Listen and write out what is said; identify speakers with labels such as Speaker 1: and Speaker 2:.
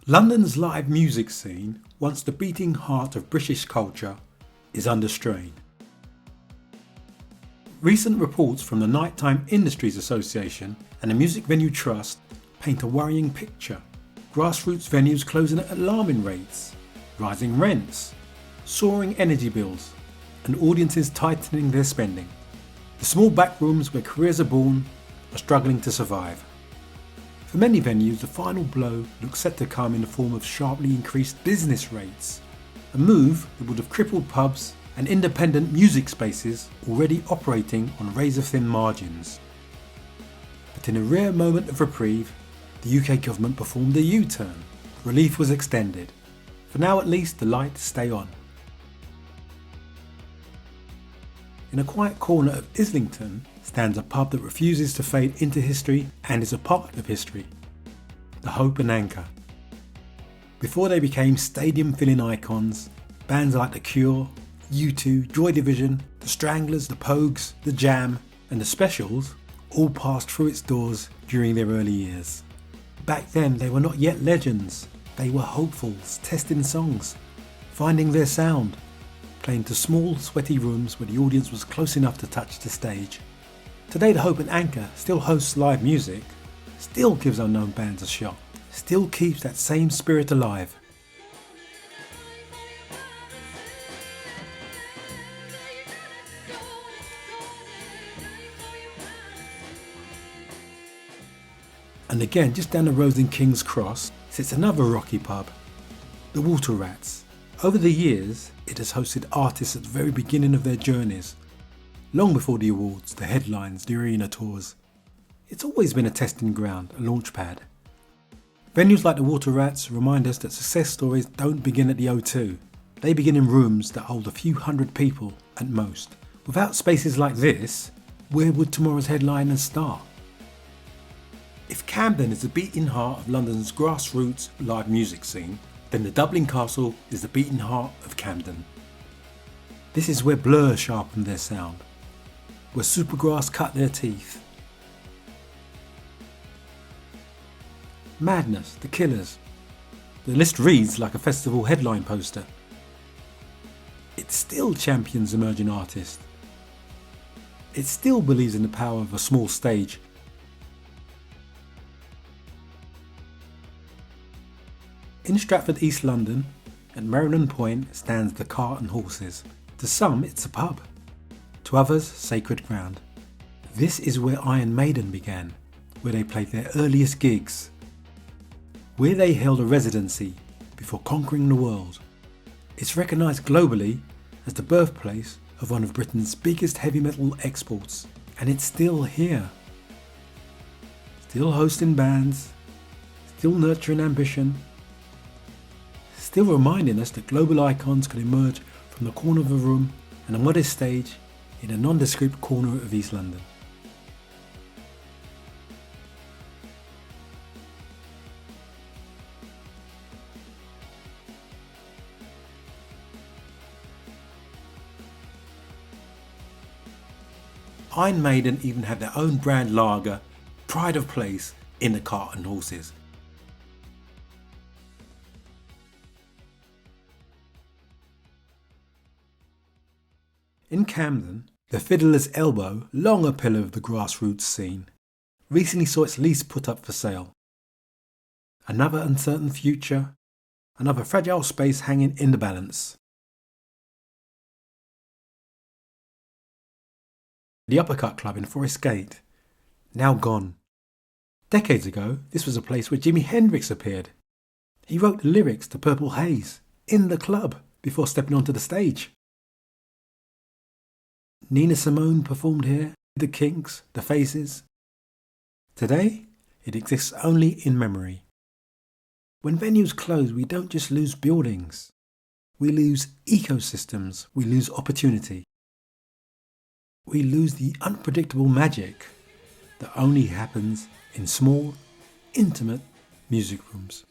Speaker 1: London's live music scene, once the beating heart of British culture, is under strain. Recent reports from the Nighttime Industries Association and the Music Venue Trust paint a worrying picture. Grassroots venues closing at alarming rates, rising rents, soaring energy bills, and audiences tightening their spending. The small back rooms where careers are born are struggling to survive. For many venues, the final blow looks set to come in the form of sharply increased business rates, a move that would have crippled pubs and independent music spaces already operating on razor-thin margins. But in a rare moment of reprieve, the UK government performed a U-turn. Relief was extended. For now at least, the lights stay on. In a quiet corner of Islington stands a pub that refuses to fade into history and is a part of history. The Hope and Anchor. Before they became stadium-filling icons, bands like The Cure, U2, Joy Division, The Stranglers, The Pogues, The Jam and The Specials all passed through its doors during their early years. Back then they were not yet legends, they were hopefuls testing songs, finding their sound, playing to small sweaty rooms where the audience was close enough to touch the stage. Today the Hope and Anchor still hosts live music, still gives unknown bands a shot, still keeps that same spirit alive. And again, just down the road in King's Cross sits another rocky pub, the Water Rats. Over the years, it has hosted artists at the very beginning of their journeys, long before the awards, the headlines, the arena tours. It's always been a testing ground, a launch pad. Venues like the Water Rats remind us that success stories don't begin at the O2. They begin in rooms that hold a few hundred people at most. Without spaces like this, where would tomorrow's headliners start? If Camden is the beating heart of London's grassroots live music scene, then the Dublin Castle is the beating heart of Camden. This is where Blur sharpened their sound, where Supergrass cut their teeth. Madness, The Killers. The list reads like a festival headline poster. It still champions emerging artists. It still believes in the power of a small stage. In Stratford, East London, at Maryland Point stands the Cart and Horses. To some, it's a pub. To others, sacred ground. This is where Iron Maiden began, where they played their earliest gigs, where they held a residency before conquering the world. It's recognised globally as the birthplace of one of Britain's biggest heavy metal exports, and it's still here. Still hosting bands, still nurturing ambition, still reminding us that global icons can emerge from the corner of a room and a modest stage in a nondescript corner of East London. Iron Maiden even have their own brand lager, pride of place, in the Cart and Horses. In Camden, the Fiddler's Elbow, long a pillar of the grassroots scene, recently saw its lease put up for sale. Another uncertain future, another fragile space hanging in the balance. The Uppercut Club in Forest Gate, now gone. Decades ago, this was a place where Jimi Hendrix appeared. He wrote the lyrics to Purple Haze in the club before stepping onto the stage. Nina Simone performed here, the Kinks, the Faces. Today, it exists only in memory. When venues close, we don't just lose buildings. We lose ecosystems, we lose opportunity. We lose the unpredictable magic that only happens in small, intimate music rooms.